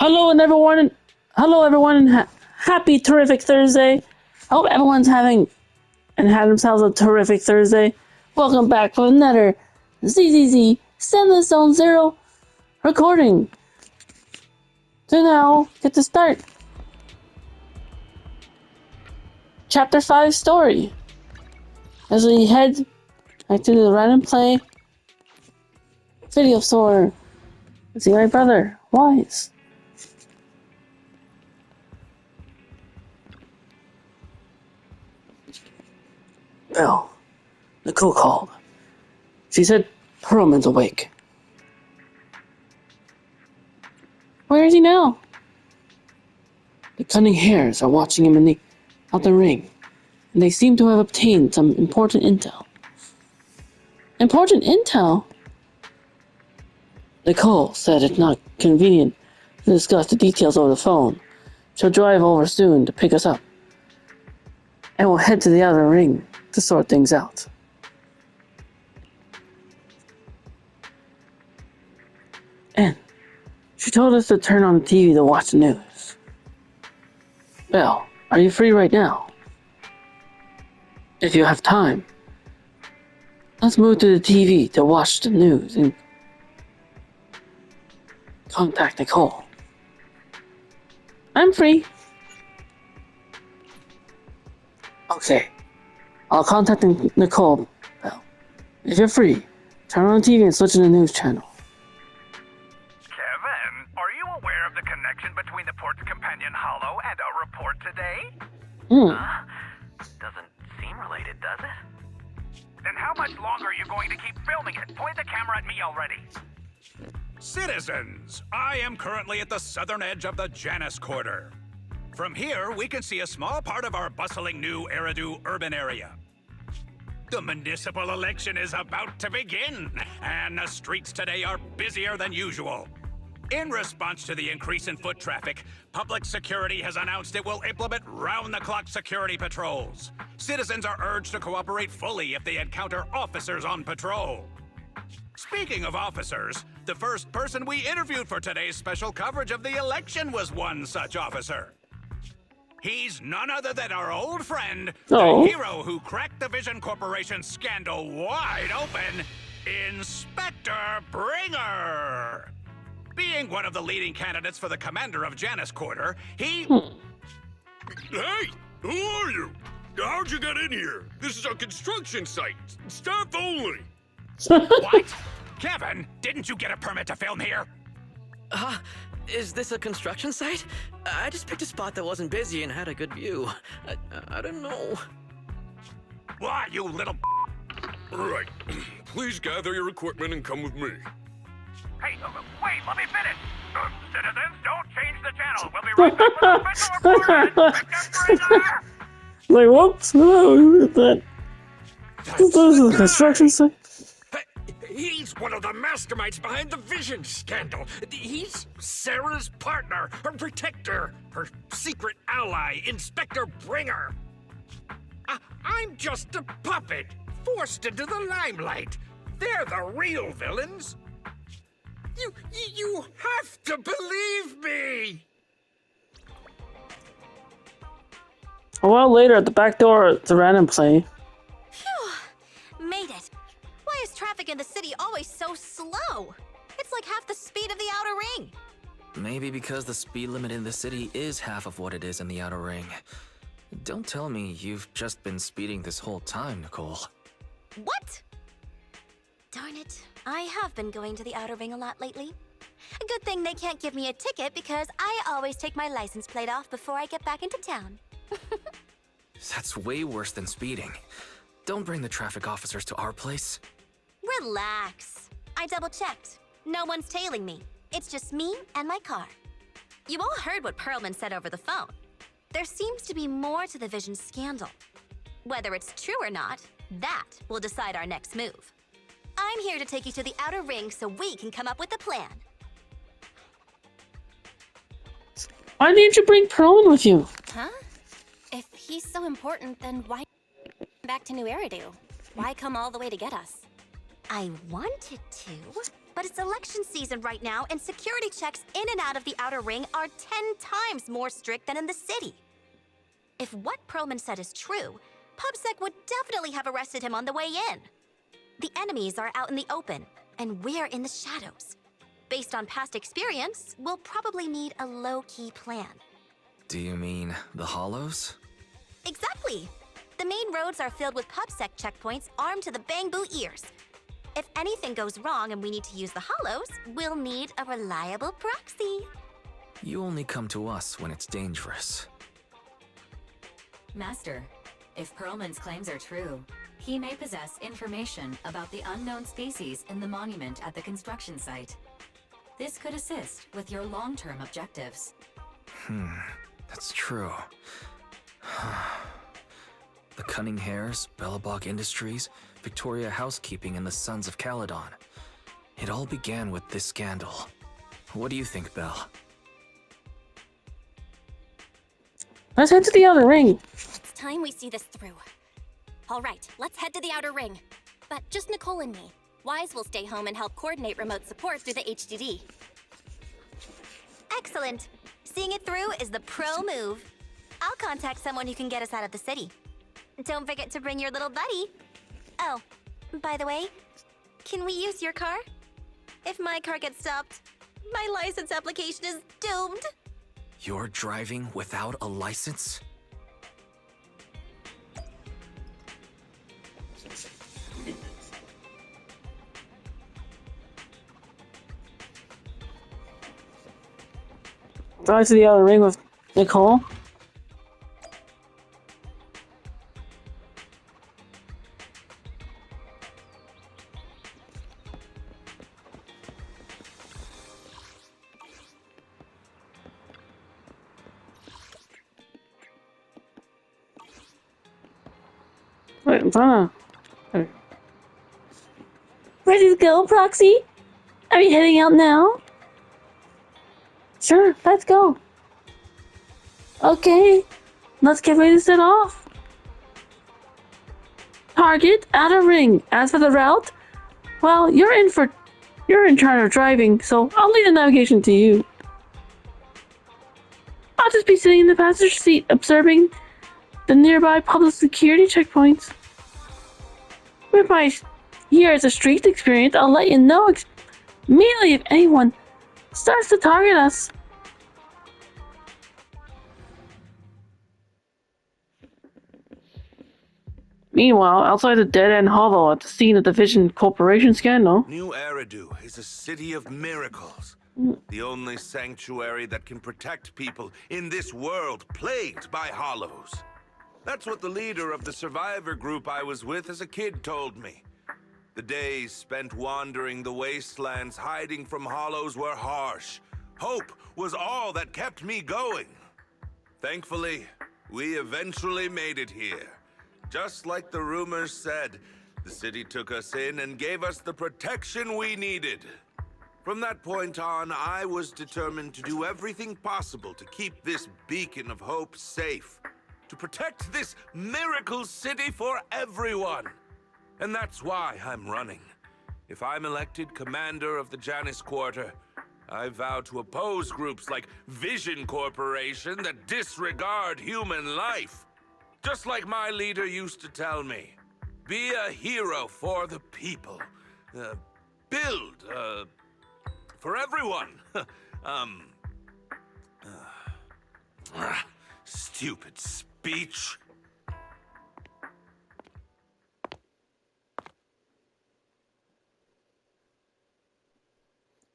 Hello everyone, and happy terrific Thursday. I hope everyone's having and had themselves a terrific Thursday. Welcome back for another Zzz Zenless Zone Zero recording. So now, get to start. Chapter 5 story. As we head back to the random play video store. See my brother, Wise. Bell. Nicole called. She said Perlman's awake. Where is he now? The cunning hares are watching him in the outer ring, and they seem to have obtained some important intel. Important intel? Nicole said it's not convenient to discuss the details over the phone. She'll drive over soon to pick us up, and we'll head to the outer ring to sort things out. And she told us to turn on the TV to watch the news. Belle, are you free right now? If you have time, let's move to the TV to watch the news and contact Nicole. I'm free. Okay. I'll contact Nicole. Well, if you're free, turn on the TV and switch to the news channel. Kevin, are you aware of the connection between the port's companion Hollow and our report today? Doesn't seem related, does it? Then how much longer are you going to keep filming it? Point the camera at me already. Citizens, I am currently at the southern edge of the Janus Quarter. From here, we can see a small part of our bustling new Eridu urban area. The municipal election is about to begin, and the streets today are busier than usual. In response to the increase in foot traffic, public security has announced it will implement round-the-clock security patrols. Citizens are urged to cooperate fully if they encounter officers on patrol. Speaking of officers, the first person we interviewed for today's special coverage of the election was one such officer. He's none other than our old friend, the hero who cracked the Vision Corporation scandal wide open, Inspector Bringer. Being one of the leading candidates for the commander of Janus Quarter, he... Hey, who are you? How'd you get in here? This is a construction site. Staff only. What? Kevin, didn't you get a permit to film here? Is this a construction site? I just picked a spot that wasn't busy and had a good view. I don't know. Why, you little... Right. Please gather your equipment and come with me. Hey, wait, let me finish. Citizens, don't change the channel. We'll be right back with a special report. Inspector Bringer! Like, whoops, who is that? This is a construction site? He's one of the masterminds behind the Vision scandal. He's Sarah's partner, her protector, her secret ally, Inspector Bringer. I'm just a puppet, forced into the limelight. They're the real villains. You have to believe me. A while later, at the back door, it's a random play. Phew! Made it. Why is traffic in the city always so slow? It's like half the speed of the outer ring. Maybe because the speed limit in the city is half of what it is in the outer ring. Don't tell me you've just been speeding this whole time, Nicole. What? Darn it. I have been going to the outer ring a lot lately. A good thing they can't give me a ticket because I always take my license plate off before I get back into town. That's way worse than speeding. Don't bring the traffic officers to our place. Relax. I double-checked. No one's tailing me. It's just me and my car. You all heard what Perlman said over the phone. There seems to be more to the Vision scandal. Whether it's true or not, that will decide our next move. I'm here to take you to the outer ring so we can come up with a plan. Why didn't you bring Perlman with you? Huh? If he's so important, then why back to New Eridu? Why come all the way to get us? I wanted to, But it's election season right now, and security checks in and out of the outer ring are 10 times more strict than in the city. If what Perlman said is true, PubSec would definitely have arrested him on the way in. The enemies are out in the open, and we're in the shadows. Based on past experience, we'll probably need a low-key plan. Do you mean the Hollows? Exactly! The main roads are filled with PubSec checkpoints armed to the bang-boo ears. If anything goes wrong and we need to use the Hollows, we'll need a reliable proxy. You only come to us when it's dangerous. Master, if Perlman's claims are true, he may possess information about the unknown species in the monument at the construction site. This could assist with your long-term objectives. That's true. The Cunning Hares, Bellabog Industries, Victoria Housekeeping, and the Sons of Caledon. It all began with this scandal. What do you think, Belle? Let's head to the outer ring. It's time we see this through. All right, let's head to the outer ring. But just Nicole and me. Wise will stay home and help coordinate remote support through the HDD. Excellent. Seeing it through is the pro move. I'll contact someone who can get us out of the city. Don't forget to bring your little buddy. Oh, by the way, can we use your car? If my car gets stopped, my license application is doomed. You're driving without a license? Drive to the outer ring with Nicole. Right in front of. Okay. Ready to go, Proxy? Are you heading out now? Sure, let's go. Okay, let's get ready to set off. Target, outer ring. As for the route, well, you're in charge of driving, so I'll leave the navigation to you. I'll just be sitting in the passenger seat, observing the nearby public security checkpoints. With my years of street experience, I'll let you know immediately if anyone starts to target us. Meanwhile, outside the dead-end hovel at the scene of the Vision Corporation scandal. New Eridu is a city of miracles. The only sanctuary that can protect people in this world plagued by hollows. That's what the leader of the survivor group I was with as a kid told me. The days spent wandering the wastelands hiding from hollows were harsh. Hope was all that kept me going. Thankfully, we eventually made it here. Just like the rumors said, the city took us in and gave us the protection we needed. From that point on, I was determined to do everything possible to keep this beacon of hope safe. To protect this miracle city for everyone. And that's why I'm running. If I'm elected commander of the Janus Quarter, I vow to oppose groups like Vision Corporation that disregard human life. Just like my leader used to tell me. Be a hero for the people. Build, for everyone. Stupid speech.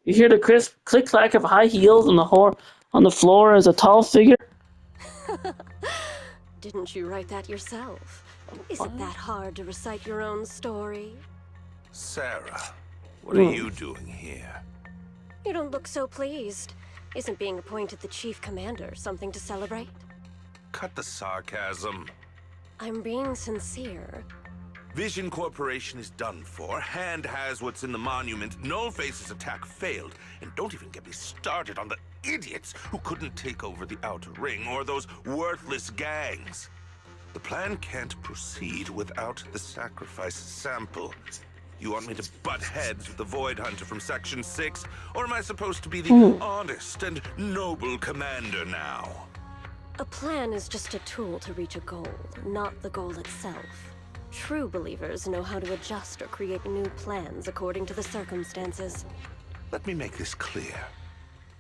You hear the crisp click-clack of high heels on the floor as a tall figure. Didn't you write that yourself? Is it that hard to recite your own story? Sarah, what are you doing here? You don't look so pleased. Isn't being appointed the chief commander something to celebrate? Cut the sarcasm. I'm being sincere. Vision Corporation is done for. Hand has what's in the monument. Nullface's attack failed. And don't even get me started on the idiots who couldn't take over the Outer Ring or those worthless gangs. The plan can't proceed without the sacrifice sample. You want me to butt heads with the Void Hunter from Section 6? Or am I supposed to be the honest and noble commander now? A plan is just a tool to reach a goal, not the goal itself. True believers know how to adjust or create new plans according to the circumstances. Let me make this clear.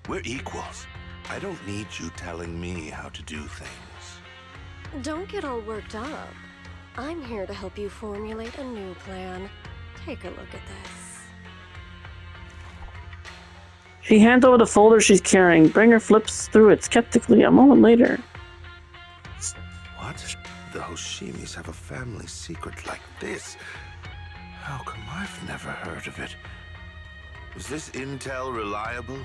We're equals. I don't need you telling me how to do things. Don't get all worked up. I'm here to help you formulate a new plan. Take a look at this. She hands over the folder she's carrying. Bringer flips through it skeptically a moment later. What? The Hoshimis have a family secret like this? How come I've never heard of it? Is this intel reliable?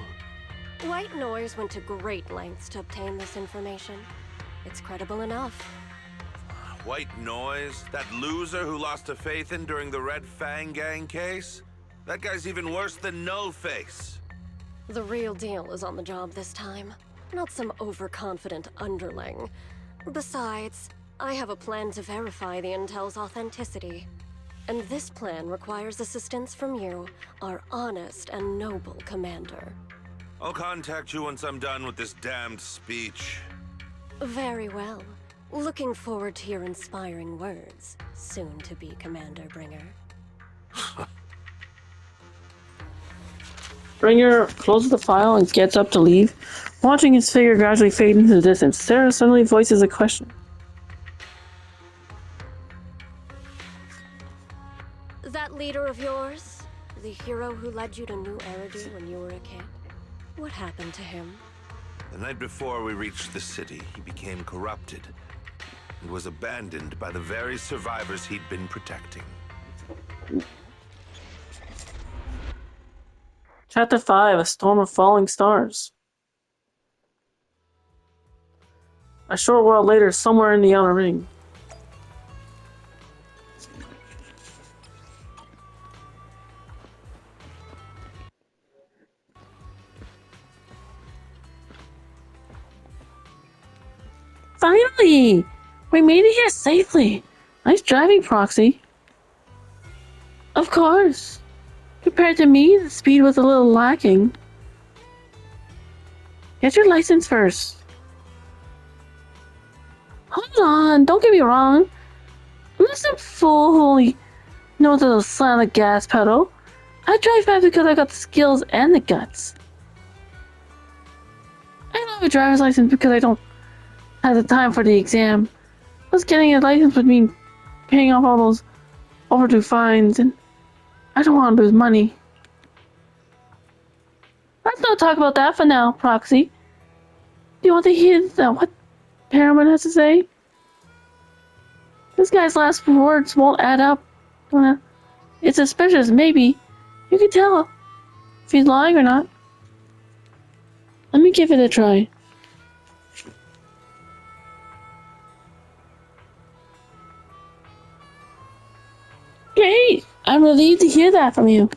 White Noise went to great lengths to obtain this information. It's credible enough. White Noise? That loser who lost to Phaethon during the Red Fang Gang case? That guy's even worse than Nullface. The real deal is on the job this time, not some overconfident underling. Besides, I have a plan to verify the intel's authenticity. And this plan requires assistance from you, our honest and noble commander. I'll contact you once I'm done with this damned speech. Very well. Looking forward to your inspiring words, soon-to-be Commander Bringer. Bringer closes the file and gets up to leave. Watching his figure gradually fade into the distance, Sarah suddenly voices a question. That leader of yours? The hero who led you to New Eridu when you were a kid? What happened to him? The night before we reached the city, he became corrupted and was abandoned by the very survivors he'd been protecting. Chapter 5, A Storm of Falling Stars. A short while later, somewhere in the outer ring. Finally! We made it here safely. Nice driving, Proxy. Of course. Compared to me, the speed was a little lacking. Get your license first. Hold on, don't get me wrong. I'm not some fool who only knows how to slam the gas pedal. I drive fast because I got the skills and the guts. I don't have a driver's license because I don't have the time for the exam. Plus, getting a license would mean paying off all those overdue fines, and I don't want to lose money. Let's not talk about that for now, Proxy. Do you want to hear what Perelman has to say? This guy's last words won't add up. It's suspicious, maybe. You can tell if he's lying or not. Let me give it a try. Great! I'm relieved to hear that from you.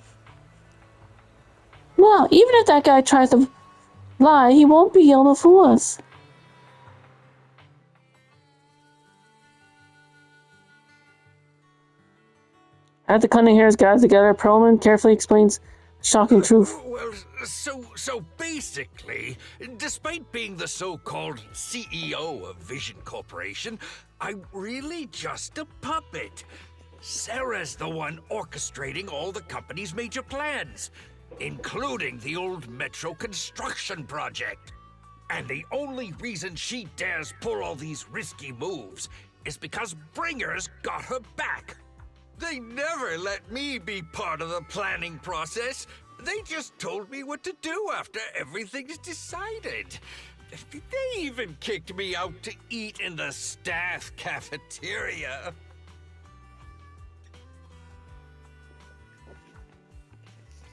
Well, even if that guy tries to lie, he won't be able to fool us. At the Cunning Hairs guys together, Perlman carefully explains the shocking truth. Well, so basically, despite being the so-called CEO of Vision Corporation, I'm really just a puppet. Sarah's the one orchestrating all the company's major plans, including the old metro construction project. And the only reason she dares pull all these risky moves is because Bringer's got her back. They never let me be part of the planning process. They just told me what to do after everything's decided. They even kicked me out to eat in the staff cafeteria.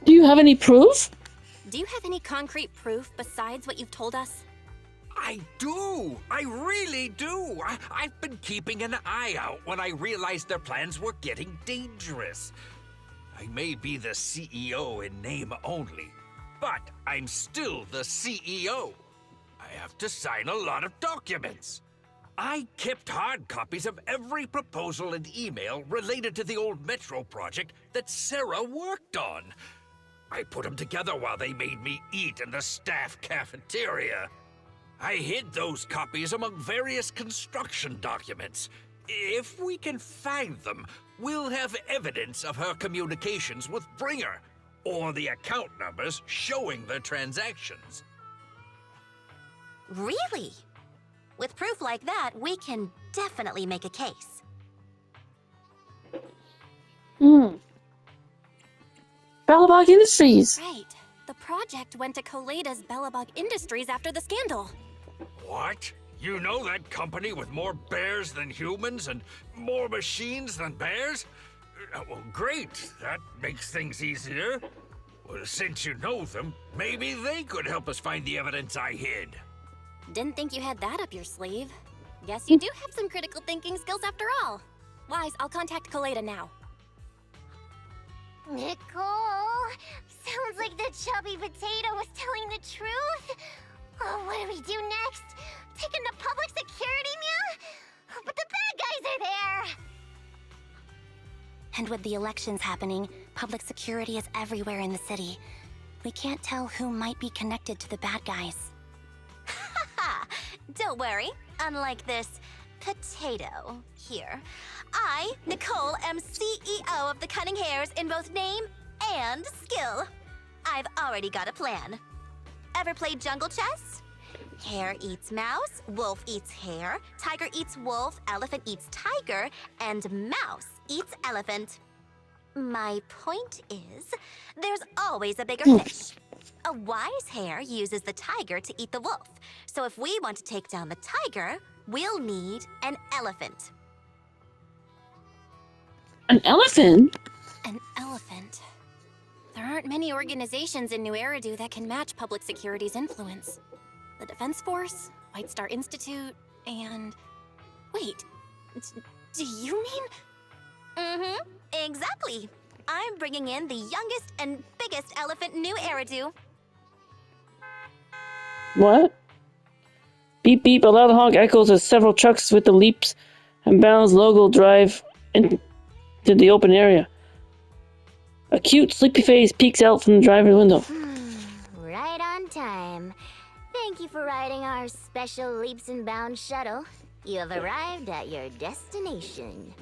Do you have any proof? Do you have any concrete proof besides what you've told us? I do! I really do! I've been keeping an eye out when I realized their plans were getting dangerous. I may be the CEO in name only, but I'm still the CEO. I have to sign a lot of documents. I kept hard copies of every proposal and email related to the old Metro project that Sarah worked on. I put them together while they made me eat in the staff cafeteria. I hid those copies among various construction documents. If we can find them, we'll have evidence of her communications with Bringer, or the account numbers showing the transactions. Really? With proof like that, we can definitely make a case. Bellabog Industries. Right. The project went to Koleda's Bellabog Industries after the scandal. What? You know that company with more bears than humans and more machines than bears? Well, great. That makes things easier. Well, since you know them, maybe they could help us find the evidence I hid. Didn't think you had that up your sleeve. Guess you do have some critical thinking skills after all. Wise, I'll contact Koleda now. Nicole, sounds like the chubby potato was telling the truth. Oh, what do we do next? Take him to public security, Mia? But the bad guys are there. And with the elections happening, public security is everywhere in the city. We can't tell who might be connected to the bad guys. Haha! Don't worry. Unlike this potato here, I, Nicole, am CEO of the Cunning Hares in both name and skill. I've already got a plan. Ever played jungle chess? Hare eats mouse, wolf eats hare, tiger eats wolf, elephant eats tiger, and mouse eats elephant. My point is, there's always a bigger fish. A wise hare uses the tiger to eat the wolf. So if we want to take down the tiger, we'll need an elephant. An elephant? An elephant. There aren't many organizations in New Eridu that can match public security's influence. The Defense Force, White Star Institute, and... Wait, do you mean... Mm-hmm, exactly. I'm bringing in the youngest and biggest elephant in New Eridu. What? Beep beep, a loud honk echoes as several trucks with the leaps and bounds logo drive into the open area. A cute, sleepy face peeks out from the driver's window. Right on time. Thank you for riding our special leaps and bounds shuttle. You have arrived at your destination.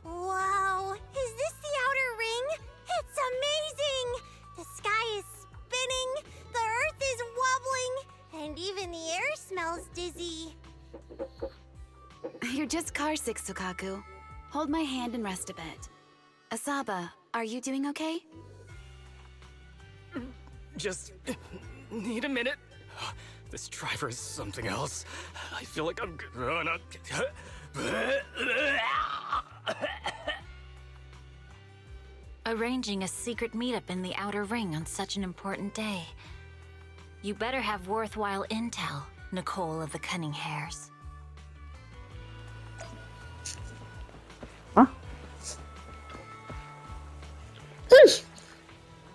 Wow, is this the outer ring? It's amazing! The sky is spinning, the earth is wobbling, and even the air smells dizzy. You're just car sick, Sukaku. Hold my hand and rest a bit. Asaba, are you doing okay? Just need a minute. This driver is something else. I feel like I'm gonna... Arranging a secret meetup in the Outer Ring on such an important day. You better have worthwhile intel, Nicole of the Cunning Hares. Huh?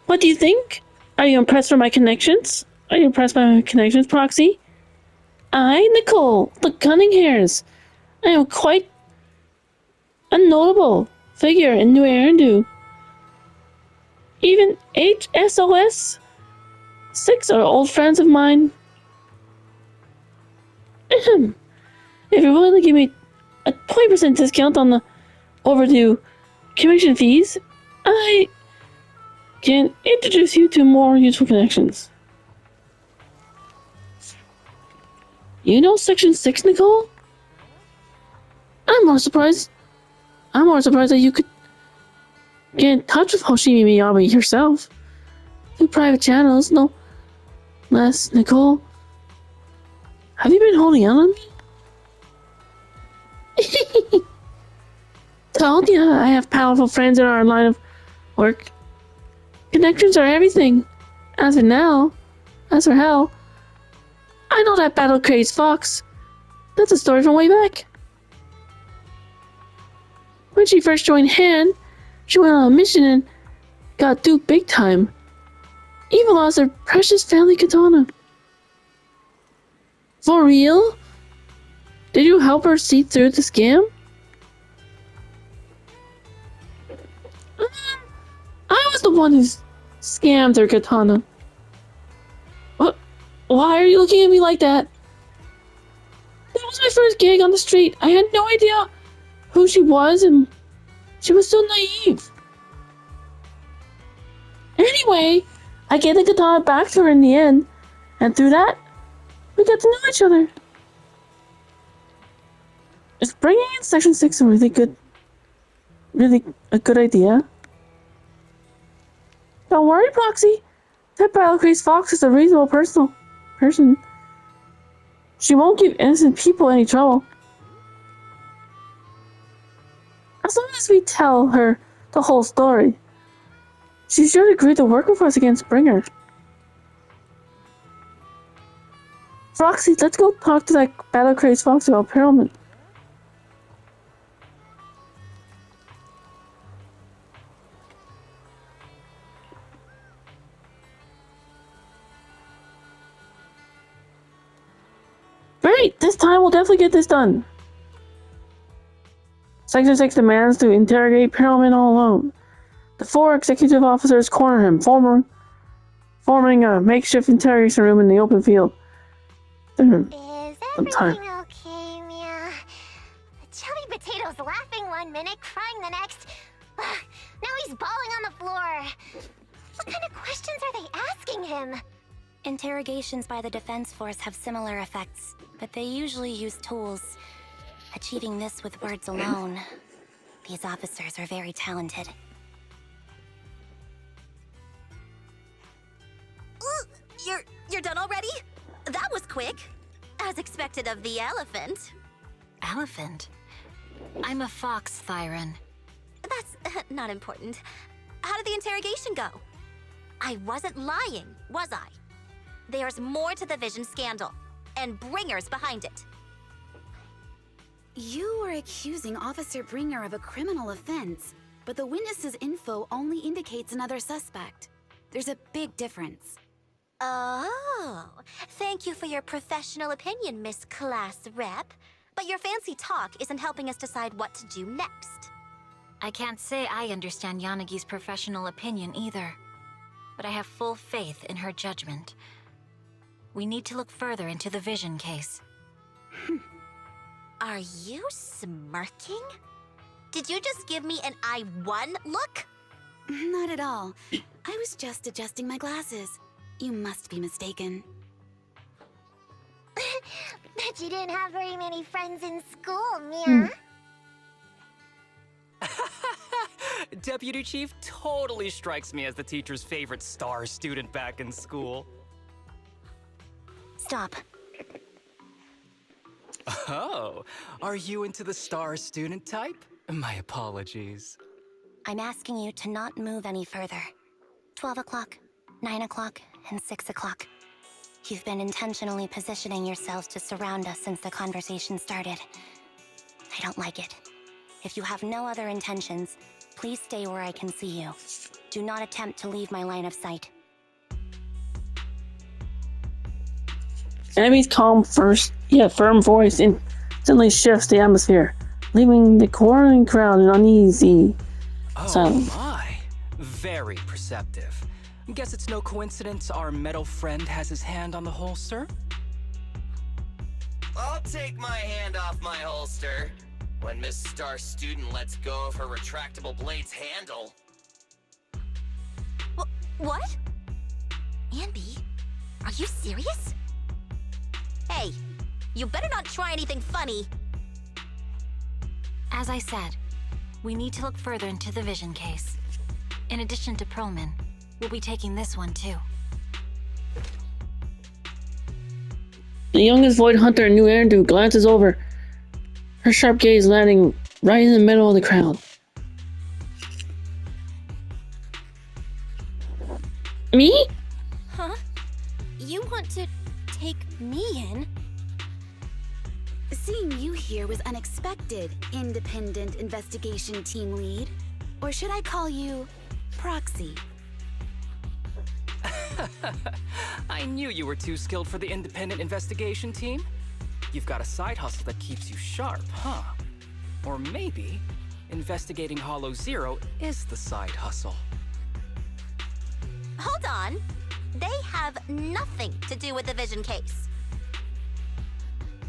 What do you think? Are you impressed with my connections? Are you impressed by my connections, Proxy? I, Nicole, the Cunning Hares. I am quite a notable figure in New Eridu. Even HSOS 6 are old friends of mine. If you're willing to give me a 20% discount on the overdue commission fees, I can introduce you to more useful connections. You know Section 6, Nicole? I'm more surprised that you could get in touch with Hoshimi Miyabi yourself. Through private channels, no less. Nicole, have you been holding out on me? Told ya, I have powerful friends in our line of work. Connections are everything. As for hell, I know that battle crazed fox. That's a story from way back. When she first joined Han, she went on a mission and got duped big time. Even lost her precious family katana. For real? Did you help her see through the scam? I was the one who scammed her katana. What? Why are you looking at me like that? That was my first gig on the street. I had no idea who she was, and she was so naive. Anyway, I gave the katana back to her in the end, and through that, we got to know each other. Is bringing in Section 6 a really a good idea? Don't worry, Proxy. That battle-crazed fox is a reasonable person. She won't give innocent people any trouble. As long as we tell her the whole story, she should agree to work with us against Springer. Foxy, let's go talk to that battle-crazed fox about Perlman. Great! This time we'll definitely get this done. Section 6 demands to interrogate Perlman all alone. The 4 executive officers corner him, forming a makeshift interrogation room in the open field. Is everything okay, Mia? The chubby potato's laughing one minute, crying the next. Now he's bawling on the floor. What kind of questions are they asking him? Interrogations by the defense force have similar effects, but they usually use tools. Achieving this with words alone. These officers are very talented. You're done already? That was quick. As expected of the elephant. Elephant? I'm a fox, Thyron. That's not important. How did the interrogation go? I wasn't lying, was I? There's more to the Vision scandal, and Bringer's behind it. You were accusing Officer Bringer of a criminal offense, but the witness's info only indicates another suspect. There's a big difference. Oh, thank you for your professional opinion, Miss Class Rep. But your fancy talk isn't helping us decide what to do next. I can't say I understand Yanagi's professional opinion either, but I have full faith in her judgment. We need to look further into the Vision case. Are you smirking? Did you just give me an I won look? Not at all. I was just adjusting my glasses. You must be mistaken. Bet you didn't have very many friends in school, Mia. Deputy Chief totally strikes me as the teacher's favorite star student back in school. Stop. Oh, are you into the star student type? My apologies. I'm asking you to not move any further. 12 o'clock, 9 o'clock, and 6 o'clock. You've been intentionally positioning yourselves to surround us since the conversation started. I don't like it. If you have no other intentions, please stay where I can see you. Do not attempt to leave my line of sight. Enemy's firm voice instantly shifts the atmosphere, leaving the quarreling crowd in uneasy silence. Oh my, very perceptive. Guess it's no coincidence our metal friend has his hand on the holster? I'll take my hand off my holster when Miss Star Student lets go of her retractable blade's handle. What? Anby, are you serious? Hey, you better not try anything funny. As I said, we need to look further into the Vision case. In addition to Perlman, we'll be taking this one too. The youngest Void Hunter in New Eridu glances over, her sharp gaze landing right in the middle of the crowd. Me? Huh? You want to take me in? Seeing you here was unexpected, independent investigation team lead. Or should I call you Proxy? I knew you were too skilled for the independent investigation team. You've got a side hustle that keeps you sharp, huh? Or maybe investigating Hollow Zero is the side hustle. Hold on. They have nothing to do with the Vision case.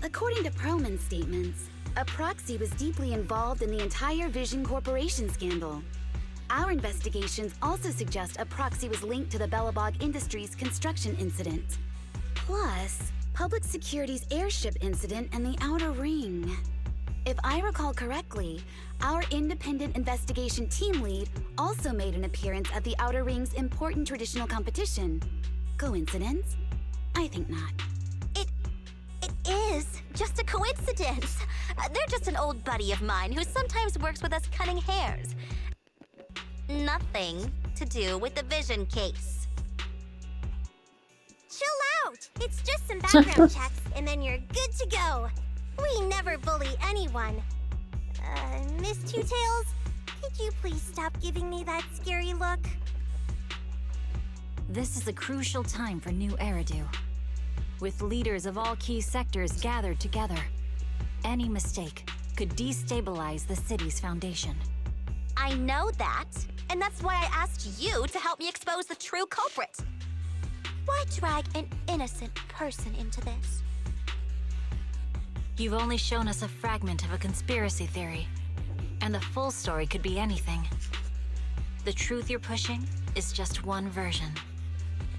According to Perlman's statements, a proxy was deeply involved in the entire Vision Corporation scandal. Our investigations also suggest a proxy was linked to the Belobog Industries construction incident. Plus, Public Security's airship incident and the Outer Ring. If I recall correctly, our independent investigation team lead also made an appearance at the Outer Ring's important traditional competition. Coincidence? I think not. It is just a coincidence. They're just an old buddy of mine who sometimes works with us cunning hares. Nothing to do with the Vision case. Chill out! It's just some background checks, and then you're good to go. We never bully anyone. Miss Two Tails, could you please stop giving me that scary look? This is a crucial time for New Eridu. With leaders of all key sectors gathered together, any mistake could destabilize the city's foundation. I know that, and that's why I asked you to help me expose the true culprit. Why drag an innocent person into this? You've only shown us a fragment of a conspiracy theory, and the full story could be anything. The truth you're pushing is just one version.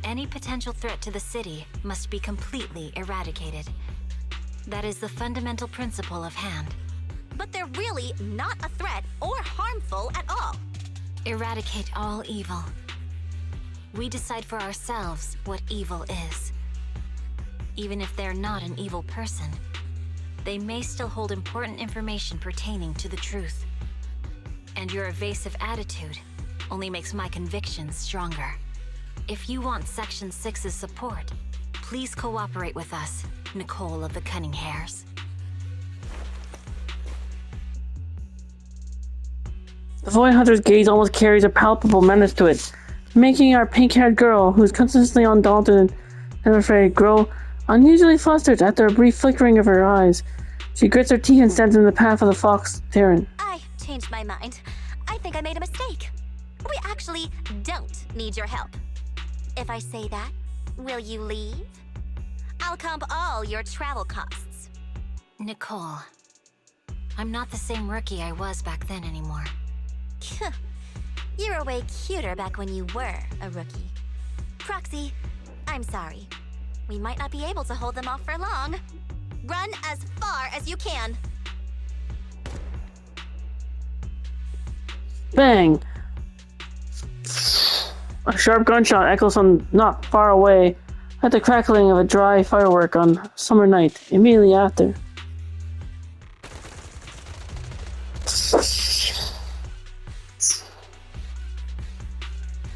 Any potential threat to the city must be completely eradicated. That is the fundamental principle of Hand. But they're really not a threat or harmful at all. Eradicate all evil. We decide for ourselves what evil is. Even if they're not an evil person, they may still hold important information pertaining to the truth. And your evasive attitude only makes my convictions stronger. If you want Section 6's support, please cooperate with us, Nicole of the Cunning Hares. The Void Hunter's gaze almost carries a palpable menace to it, making our pink-haired girl, who is consistently undaunted and afraid, grow unusually flustered after a brief flickering of her eyes. She grits her teeth and stands in the path of the fox Terran. I changed my mind. I think I made a mistake. We actually don't need your help. If I say that, will you leave? I'll comp all your travel costs. Nicole, I'm not the same rookie I was back then anymore. You were way cuter back when you were a rookie. Proxy, I'm sorry. We might not be able to hold them off for long. Run as far as you can. Bang! A sharp gunshot echoes from not far away at the crackling of a dry firework on a summer night immediately after.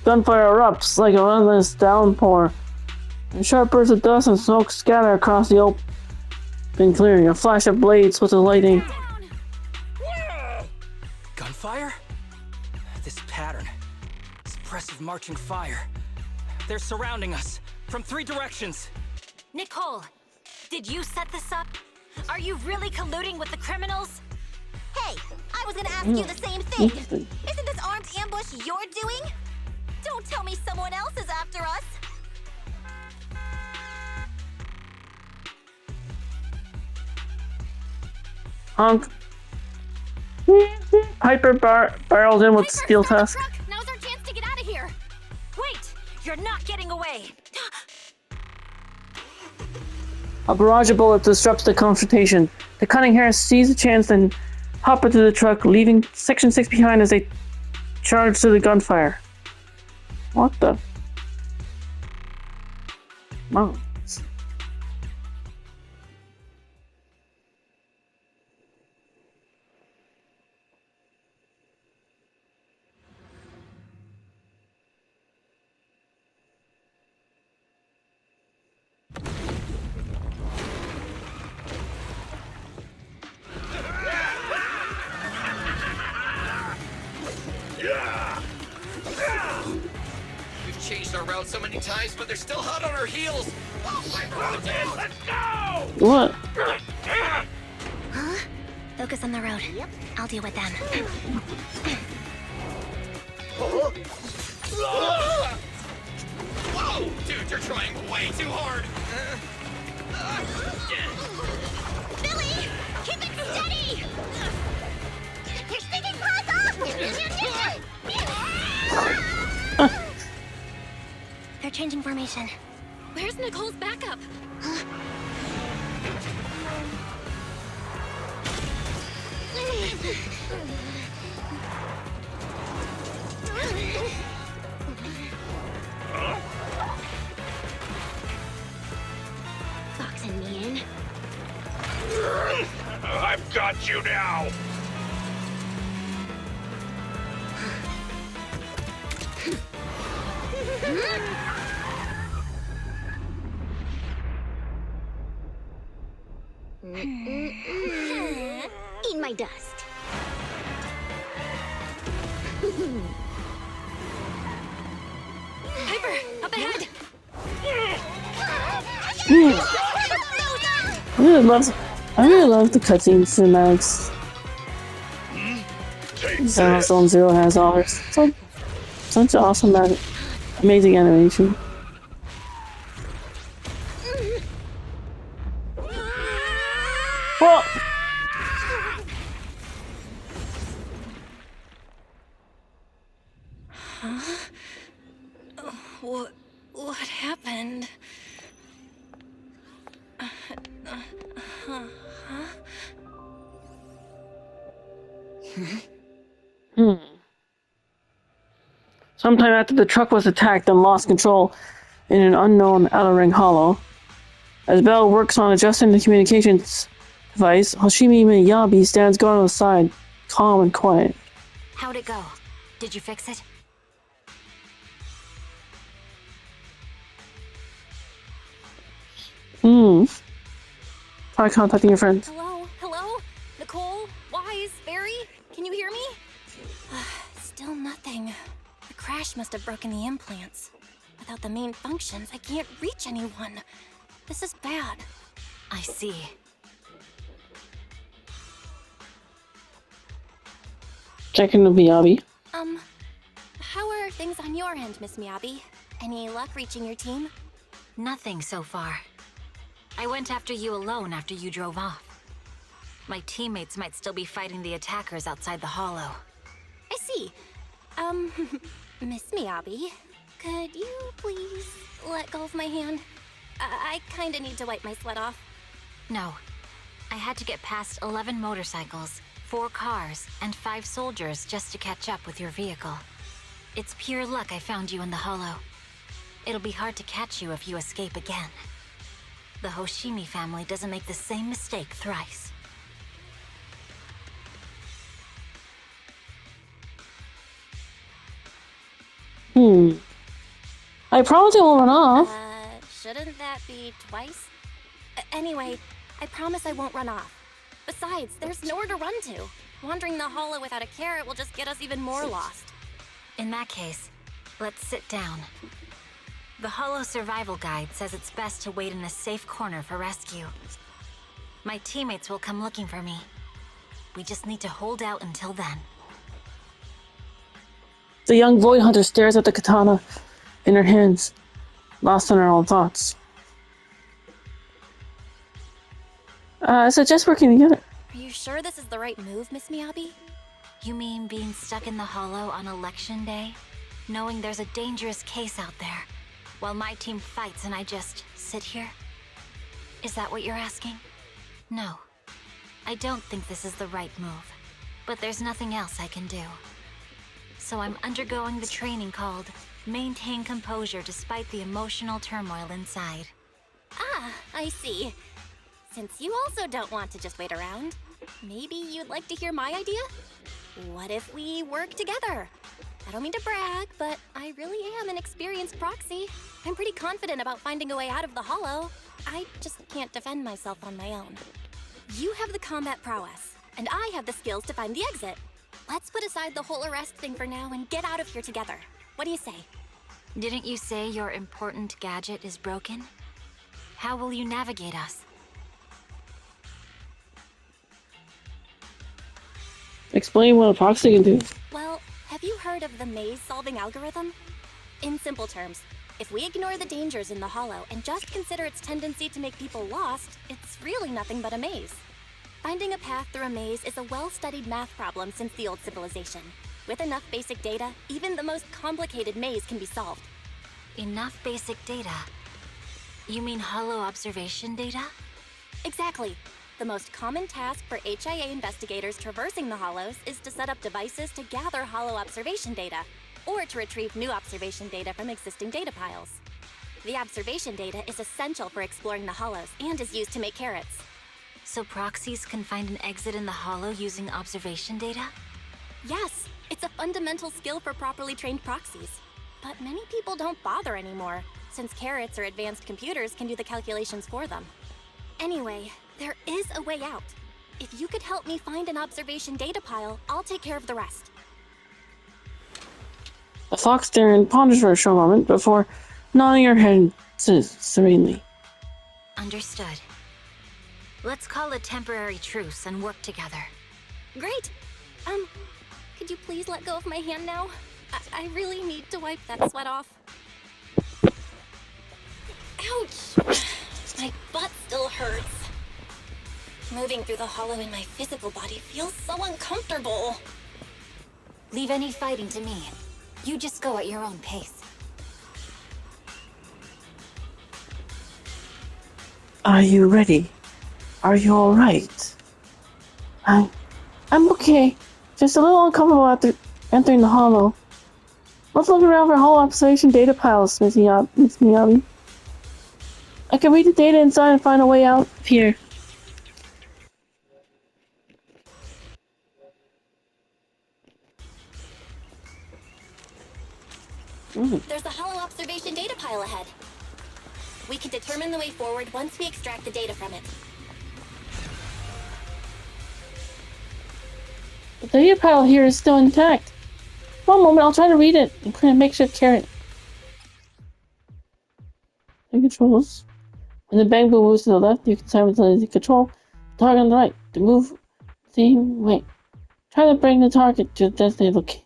Gunfire erupts like a relentless downpour, and sharp bursts of dust and smoke scatter across the open clearing. A flash of blades with the lightning. Gunfire? This pattern. Suppressive marching fire. They're surrounding us from 3 directions. Nicole, did you set this up? Are you really colluding with the criminals? Hey, I was gonna ask you the same thing. Isn't this armed ambush you're doing? Don't tell me someone else is after us. Honk. Piper barrels in with steel tusk. Now's our chance to get out of here. Wait! You're not getting away! A barrage of bullets disrupts the confrontation. The cunning hare sees a chance and hop into the truck, leaving Section 6 behind as they charge to the gunfire. What the? Oh. We've changed our routes so many times, but they're still hot on our heels. Let's go! What? Huh? Focus on the road. Yep. I'll deal with them. Whoa! Dude, you're trying way too hard! Billy! Keep it steady! You're sticking claws off! They're changing formation. Where's Nicole's backup? Boxing me in. I've got you now! Eat my dust. Piper, up ahead! I really love the cutscene cinematics. Zone Zero has all her such awesome, amazing animation. Whoa! What happened? Sometime after the truck was attacked and lost control in an unknown outer ring hollow. As Belle works on adjusting the communications device, Hoshimi Miyabi stands guard on the side, calm and quiet. How'd it go? Did you fix it? Try contacting your friends. Hello? Hello? Nicole? Wise? Barry? Can you hear me? Still nothing. The crash must have broken the implants. Without the main functions, I can't reach anyone. This is bad. I see. Checking with Miyabi. How are things on your end, Miss Miyabi? Any luck reaching your team? Nothing so far. I went after you alone after you drove off. My teammates might still be fighting the attackers outside the hollow. I see. Miss Miyabi, could you please let go of my hand? I kinda need to wipe my sweat off. No. I had to get past 11 motorcycles, 4 cars, and 5 soldiers just to catch up with your vehicle. It's pure luck I found you in the hollow. It'll be hard to catch you if you escape again. The Hoshimi family doesn't make the same mistake thrice. I promise it won't run off. Shouldn't that be twice? Anyway, I promise I won't run off. Besides, there's nowhere to run to. Wandering the hollow without a carrot will just get us even more lost. In that case, let's sit down. The Hollow Survival Guide says it's best to wait in a safe corner for rescue. My teammates will come looking for me. We just need to hold out until then. The young void hunter stares at the katana in her hands, lost in her own thoughts. I suggest working together. Are you sure this is the right move, Miss Miyabi? You mean being stuck in the hollow on election day? Knowing there's a dangerous case out there, while my team fights and I just sit here? Is that what you're asking? No. I don't think this is the right move. But there's nothing else I can do. So I'm undergoing the training called Maintain Composure Despite the Emotional Turmoil Inside. Ah, I see. Since you also don't want to just wait around, maybe you'd like to hear my idea? What if we work together? I don't mean to brag, but I really am an experienced proxy. I'm pretty confident about finding a way out of the hollow. I just can't defend myself on my own. You have the combat prowess, and I have the skills to find the exit. Let's put aside the whole arrest thing for now and get out of here together. What do you say? Didn't you say your important gadget is broken? How will you navigate us? Explain what a proxy can do. Well, have you heard of the maze-solving algorithm? In simple terms, if we ignore the dangers in the Hollow and just consider its tendency to make people lost, it's really nothing but a maze. Finding a path through a maze is a well-studied math problem since the old civilization. With enough basic data, even the most complicated maze can be solved. Enough basic data? You mean hollow observation data? Exactly. The most common task for HIA investigators traversing the Hollows is to set up devices to gather hollow observation data, or to retrieve new observation data from existing data piles. The observation data is essential for exploring the Hollows and is used to make carrots. So proxies can find an exit in the Hollow using observation data? Yes, it's a fundamental skill for properly trained proxies. But many people don't bother anymore, since carrots or advanced computers can do the calculations for them. Anyway, there is a way out. If you could help me find an observation data pile, I'll take care of the rest. The fox Darren ponders for a short moment before nodding her head serenely. Understood. Let's call a temporary truce and work together. Great! Could you please let go of my hand now? I really need to wipe that sweat off. Ouch! My butt still hurts. Moving through the Hollow in my physical body feels so uncomfortable. Leave any fighting to me. You just go at your own pace. Are you ready? Are you alright? I'm okay. Just a little uncomfortable after entering the Hollow. Let's look around for whole observation data piles, Miss Miyabi. I can read the data inside and find a way out here. There's a hollow observation data pile ahead. We can determine the way forward once we extract the data from it. The data pile here is still intact. One moment, I'll try to read it and put a makeshift carrot. The controls. When the bang boom moves to the left, you can simultaneously control the target on the right. To move the same way. Try to bring the target to the designated location.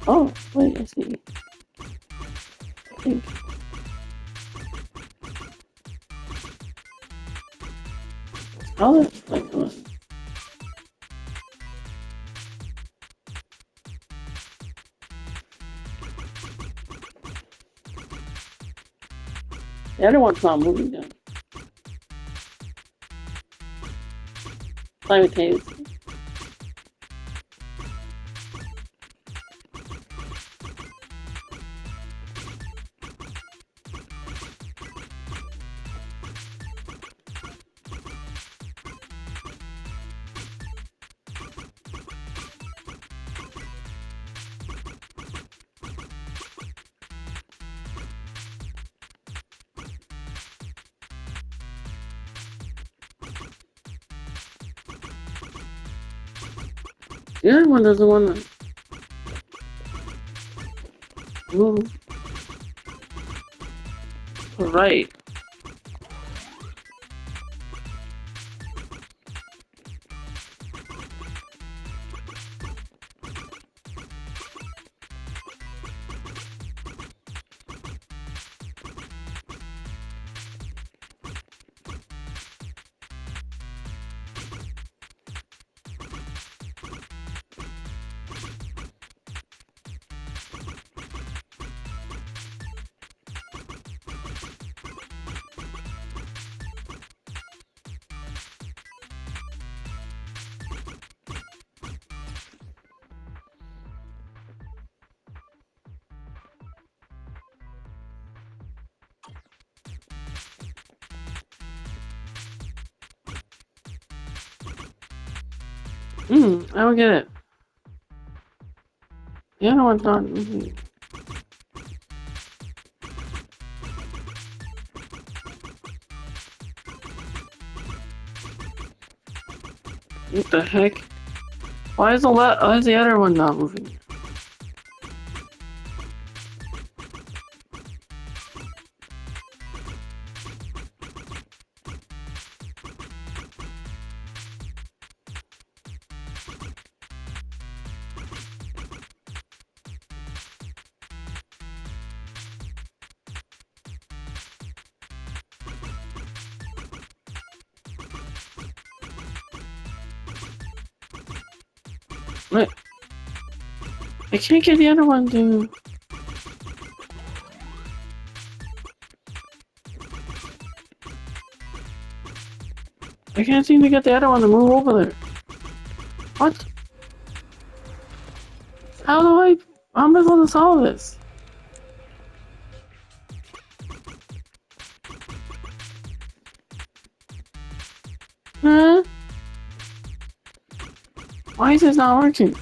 Oh, wait, I see. I think. Oh, wait, come on. The other one's not moving down. Simultaneously. The other one doesn't want to move. Right. I don't get it. The other one's not moving. What the heck? Why is the other one not moving? What? I can't get the other one to... I can't seem to get the other one to move over there. What? How am I supposed to solve this? Huh? Why is this not working?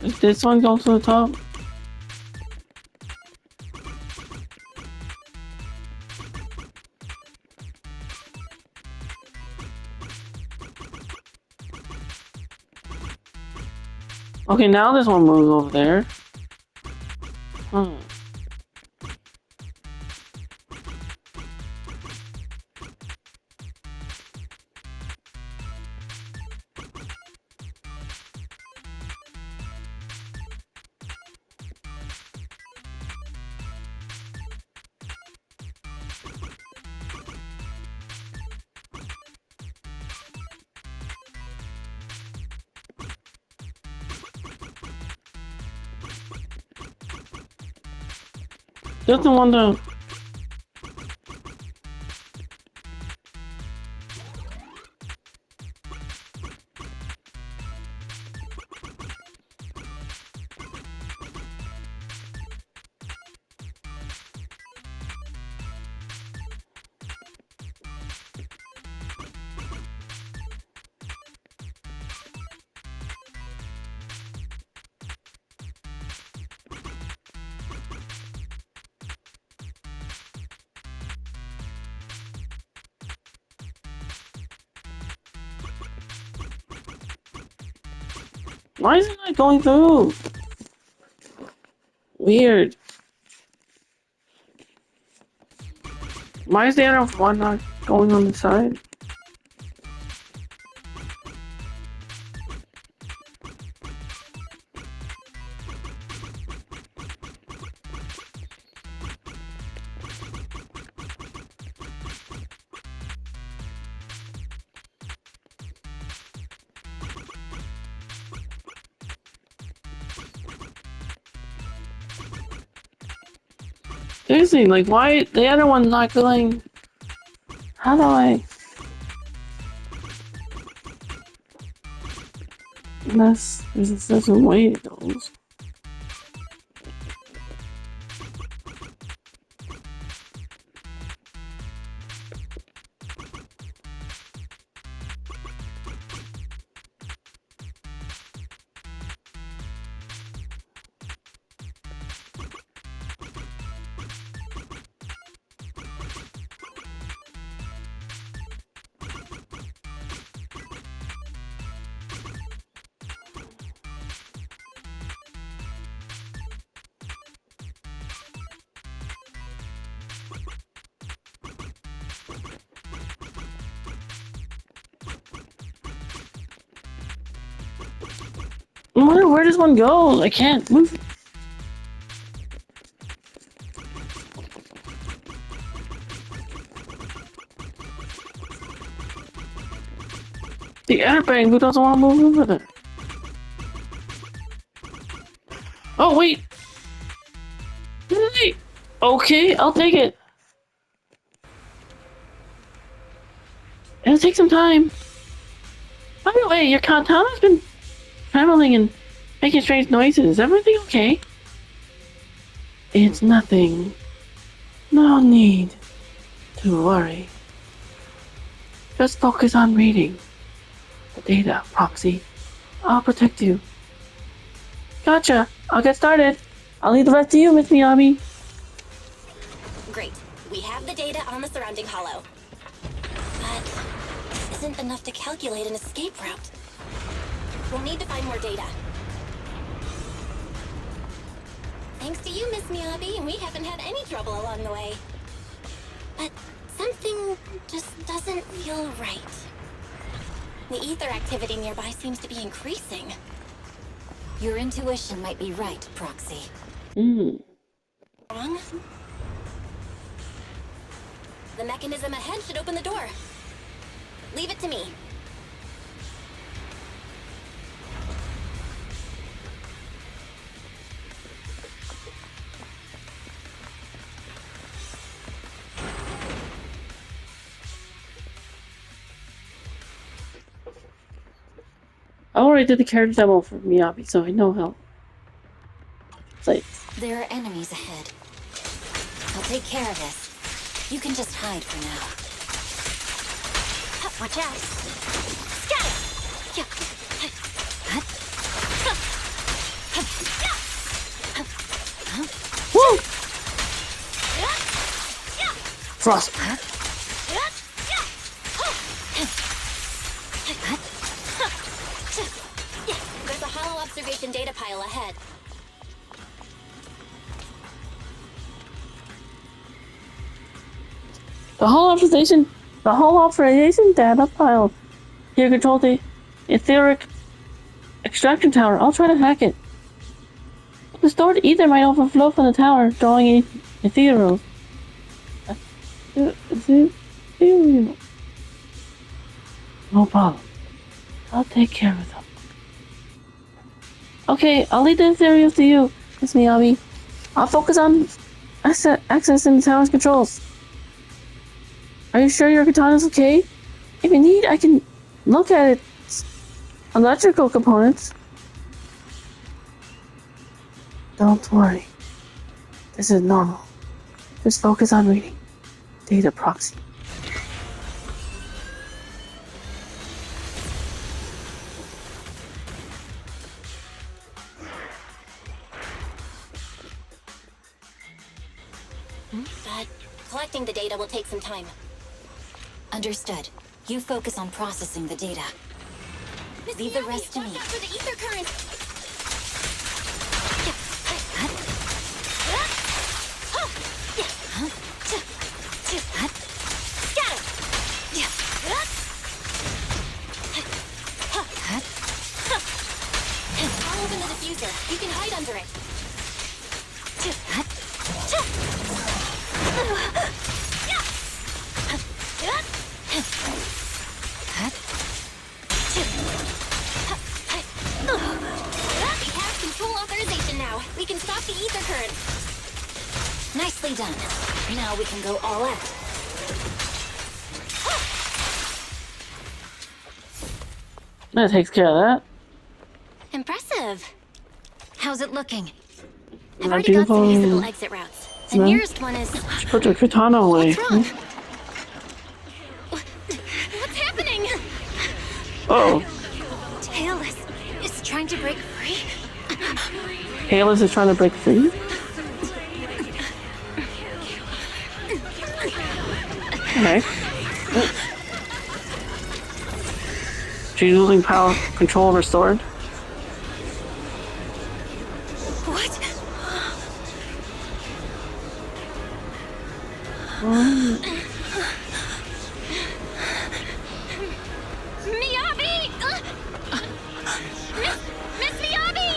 Is this one go to the top? Okay, now this one moves over there. Just the one down. Why is it not going through? Weird. Why is the other one not going on the side? Seriously, like, why the other one's not going? How do I? Unless there's a certain way it goes. Where does one go? I can't move. The airbag, who doesn't want to move over there? Oh, wait! Wait! Okay, I'll take it. It'll take some time. By the way, your katana's been trembling and making strange noises. Is everything okay? It's nothing. No need to worry. Just focus on reading the data, Proxy. I'll protect you. Gotcha. I'll get started. I'll leave the rest to you, Miss Miyabi. Great. We have the data on the surrounding hollow. But this isn't enough to calculate an escape route. We'll need to find more data. Thanks to you, Miss Miyabi, we haven't had any trouble along the way. But something just doesn't feel right. The ether activity nearby seems to be increasing. Your intuition might be right, Proxy. Wrong? The mechanism ahead should open the door. Leave it to me. I already did the character demo for Miyabi, so I know how. Like, There are enemies ahead. I'll take care of this. You can just hide for now. Watch out. woo! Frost. There's a hollow observation data pile ahead. The whole observation data pile. Here, control the etheric extraction tower. I'll try to hack it. The stored ether might overflow from the tower, drawing ethereals. No problem. I'll take care of them. Okay, I'll leave the ethereals to you, Miss Miyabi. I'll focus on accessing the tower's controls. Are you sure your katana's okay? If you need, I can look at its electrical components. Don't worry. This is normal. Just focus on reading. Data proxy. But collecting the data will take some time. Understood. You focus on processing the data. Leave the rest to me. Watch out for the ether current. I'll open the diffuser. You can hide under it. We have control authorization now. We can stop the ether current. Nicely done. Now we can go all out. That takes care of that. Impressive. How's it looking? I've already got some usable exit routes. The nearest one is... Put your katana away. What's wrong? What's happening? Uh-oh. Tailless is trying to break free. Tailless is trying to break free? Okay. She's losing power control restored. What? Miyabi! Miss Miyabi!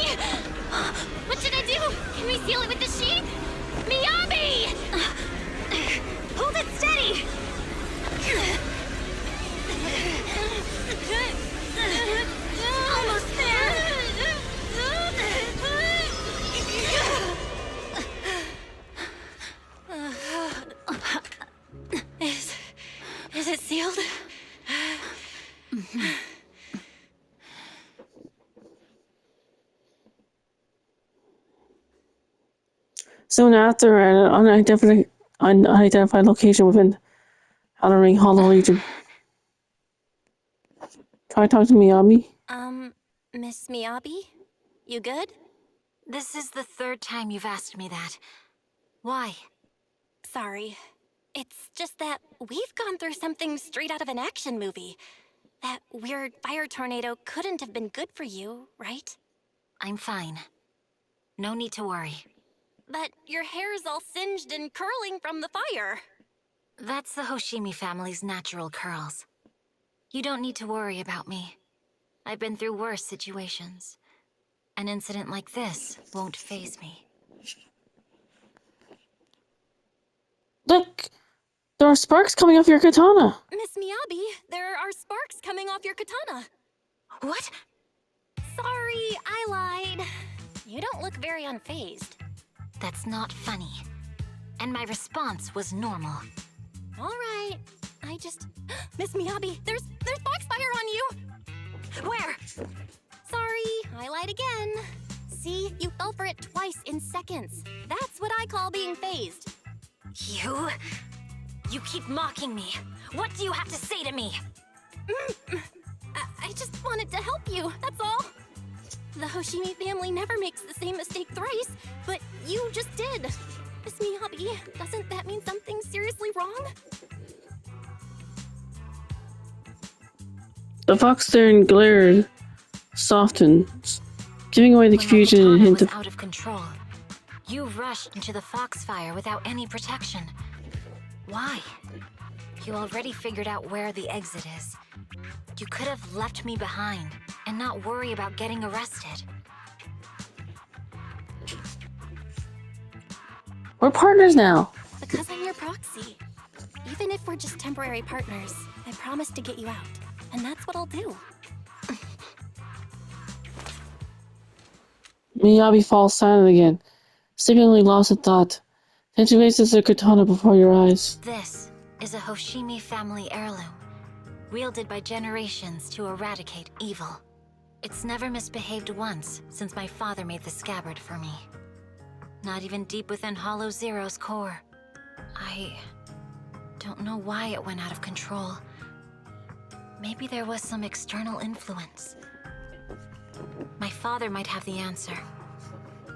What should I do? Can we seal it with the sheet? Miyabi! Hold it steady! Almost there! Is it sealed? Soon after, at an unidentified location within Outer Ring Hollow region. Try to talk to Miyabi. Miss Miyabi? You good? This is the third time you've asked me that. Why? Sorry. It's just that we've gone through something straight out of an action movie. That weird fire tornado couldn't have been good for you, right? I'm fine. No need to worry. But your hair's all singed and curling from the fire. That's the Hoshimi family's natural curls. You don't need to worry about me. I've been through worse situations. An incident like this won't faze me. Look! There are sparks coming off your katana! Miss Miyabi, there are sparks coming off your katana. What? Sorry, I lied. You don't look very unfazed. That's not funny. And my response was normal. All right. I just... Miss Miyabi, there's foxfire on you! Where? Sorry, I lied again. See, you fell for it twice in seconds. That's what I call being phased. You? You keep mocking me. What do you have to say to me? I just wanted to help you, that's all. The Hoshimi family never makes the same mistake thrice, but you just did. Miss Miyabi, doesn't that mean something seriously wrong? The fox staring glared, softened, giving away the confusion and hint of... out of control. You rushed into the foxfire without any protection. Why? You already figured out where the exit is. You could have left me behind and not worry about getting arrested. We're partners now. Because I'm your proxy. Even if we're just temporary partners, I promise to get you out. And that's what I'll do. Miyabi falls silent again, seemingly lost in thought. Then she raises her katana before your eyes. This is a Hoshimi family heirloom, wielded by generations to eradicate evil. It's never misbehaved once since my father made the scabbard for me. Not even deep within Hollow Zero's core. I don't know why it went out of control. Maybe there was some external influence. My father might have the answer,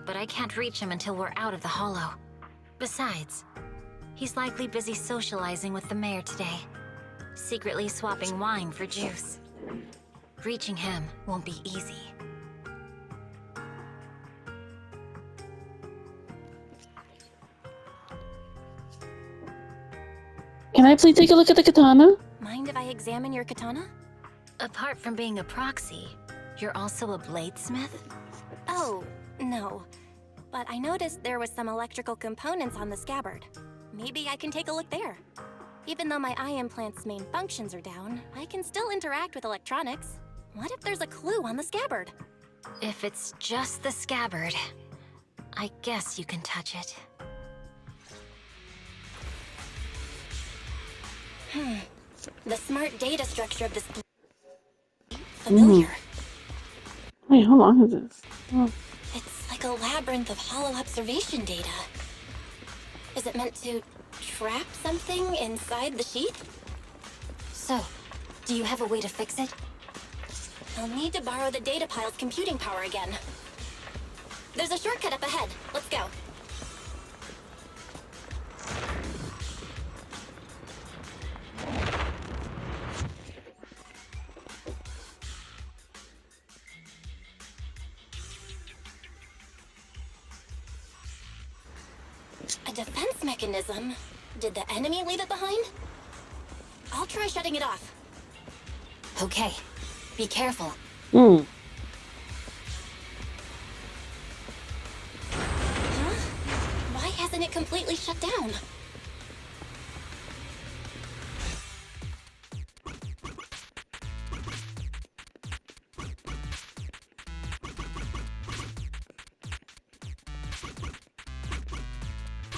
but I can't reach him until we're out of the Hollow. Besides, he's likely busy socializing with the mayor today, secretly swapping wine for juice. Reaching him won't be easy. Can I please take a look at the katana? Mind if I examine your katana? Apart from being a proxy, you're also a bladesmith? Oh, no. But I noticed there was some electrical components on the scabbard. Maybe I can take a look there. Even though my eye implant's main functions are down, I can still interact with electronics. What if there's a clue on the scabbard? If it's just the scabbard, I guess you can touch it. The smart data structure of this... familiar. Wait, how long is this? Oh. It's like a labyrinth of hollow observation data. Is it meant to trap something inside the sheath? So, do you have a way to fix it? I'll need to borrow the data pile's computing power again. There's a shortcut up ahead. Let's go. A defense mechanism? Did the enemy leave it behind? I'll try shutting it off. Okay. Be careful. Huh? Why hasn't it completely shut down?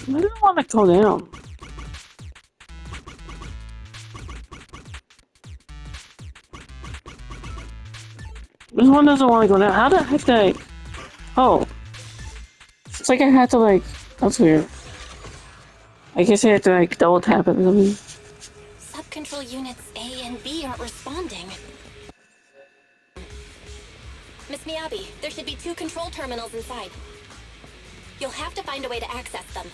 I didn't want to go down. This one doesn't want to go down. How the heck did I... Oh. It's like I had to like... That's weird. I guess I had to like double tap it or something. Sub-control units A and B aren't responding. Miss Miyabi, there should be 2 control terminals inside. You'll have to find a way to access them.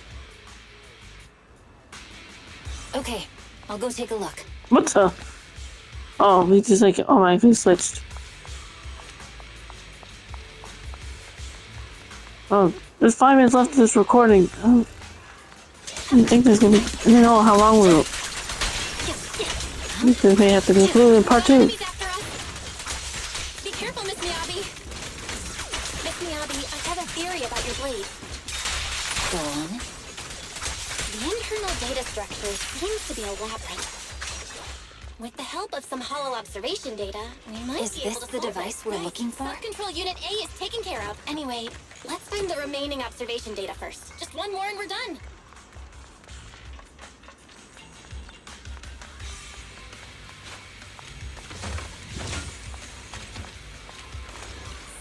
Okay, I'll go take a look. What the? Oh, we just like, oh my, we switched. Oh, there's 5 minutes left of this recording. Oh, I didn't think there's gonna be, I didn't know how long we were. This may have to be included in part 2. Be careful, Miss Miyabi. Miss Miyabi, I have a theory about your blade. Go on. The internal data structure seems to be a labyrinth. With the help of some hollow observation data, we might be able to Is this the device we're looking for? Control Unit A is taken care of. Anyway, let's find the remaining observation data first. Just one more and we're done.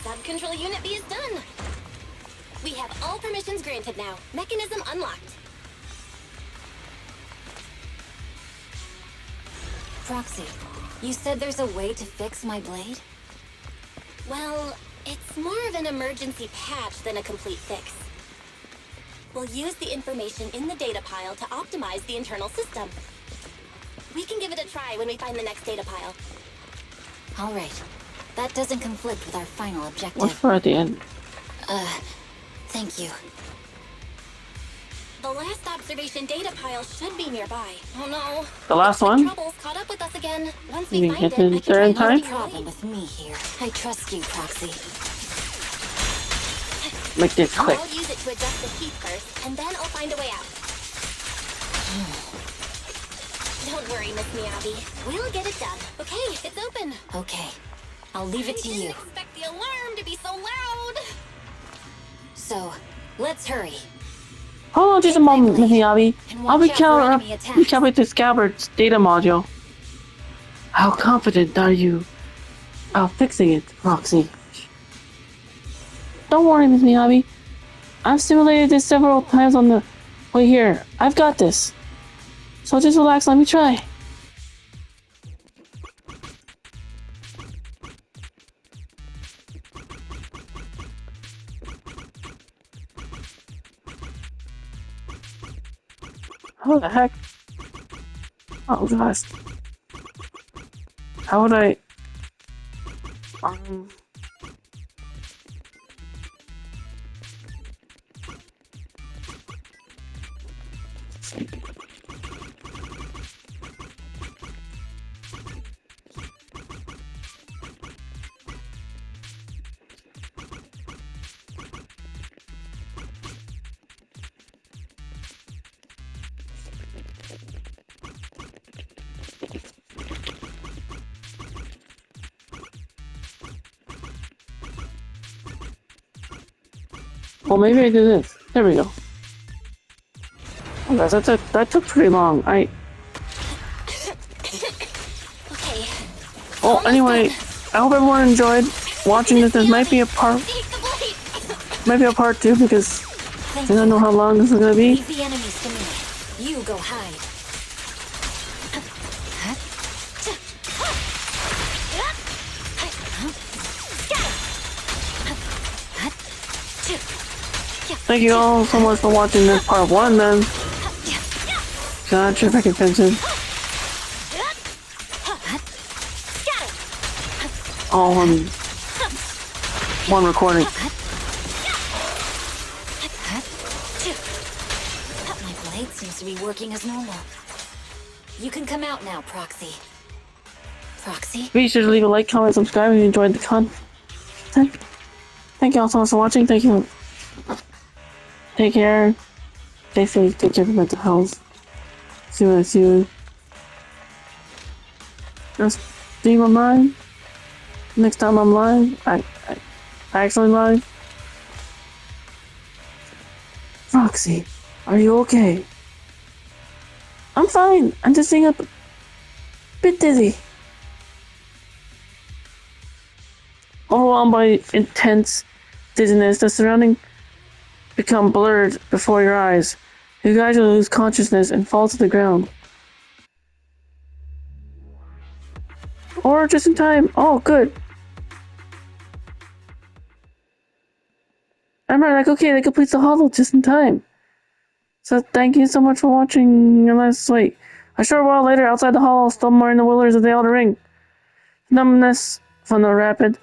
Sub-Control Unit B is done. We have all permissions granted now. Mechanism unlocked. Proxy, you said there's a way to fix my blade? Well, it's more of an emergency patch than a complete fix. We'll use the information in the data pile to optimize the internal system. We can give it a try when we find the next data pile. All right. That doesn't conflict with our final objective. What's for at the end? Thank you. The last observation data pile should be nearby. Oh no. The last one? Trouble's caught up with us again. Once You we can find get it, to I can there in try time? and Problem with me here. I trust you, Proxy. Make this quick. I'll use it to adjust the heat first, and then I'll find a way out. Don't worry, Miss Miyabi. We'll get it done. Okay, it's open. Okay. I'll leave it to you. I didn't expect the alarm to be so loud. So, let's hurry. Hold on just a moment, Miss Miyabi. I'll recalibrate the Scabbard's data module. How confident are you about fixing it, Roxy? Don't worry, Miss Miyabi. I've simulated this several times on the way here. I've got this. So just relax, let me try. How the heck? Oh gosh. How would I... Well, maybe I do this. There we go. Oh, guys, that took pretty long. Okay. Well, anyway, I hope everyone enjoyed watching this. There might be a part 2 because I don't know how long this is gonna be. Leave the enemies to me. You go hide. Thank you all so much for watching this part 1 then. God, terrific offensive. All on one recording. My blade seems to be working as normal. You can come out now, Proxy. Proxy? Be sure to leave a like, comment, subscribe if you enjoyed the content. Thank you all so much for watching. Thank you. Take care. Stay safe. Take care of your mental health. See you when I see you. Just stream online. Next time I'm live, I actually live. Roxy, are you okay? I'm fine. I'm just feeling a bit dizzy. Overwhelmed by intense dizziness, the surrounding become blurred before your eyes. You gradually lose consciousness and fall to the ground. Or just in time. Oh, good. I'm not like, okay, they completes the hollow just in time. So thank you so much for watching, and let's wait. A short while later, outside the hollow, still more in the Willers of the Elder Ring. Numbness from the rapid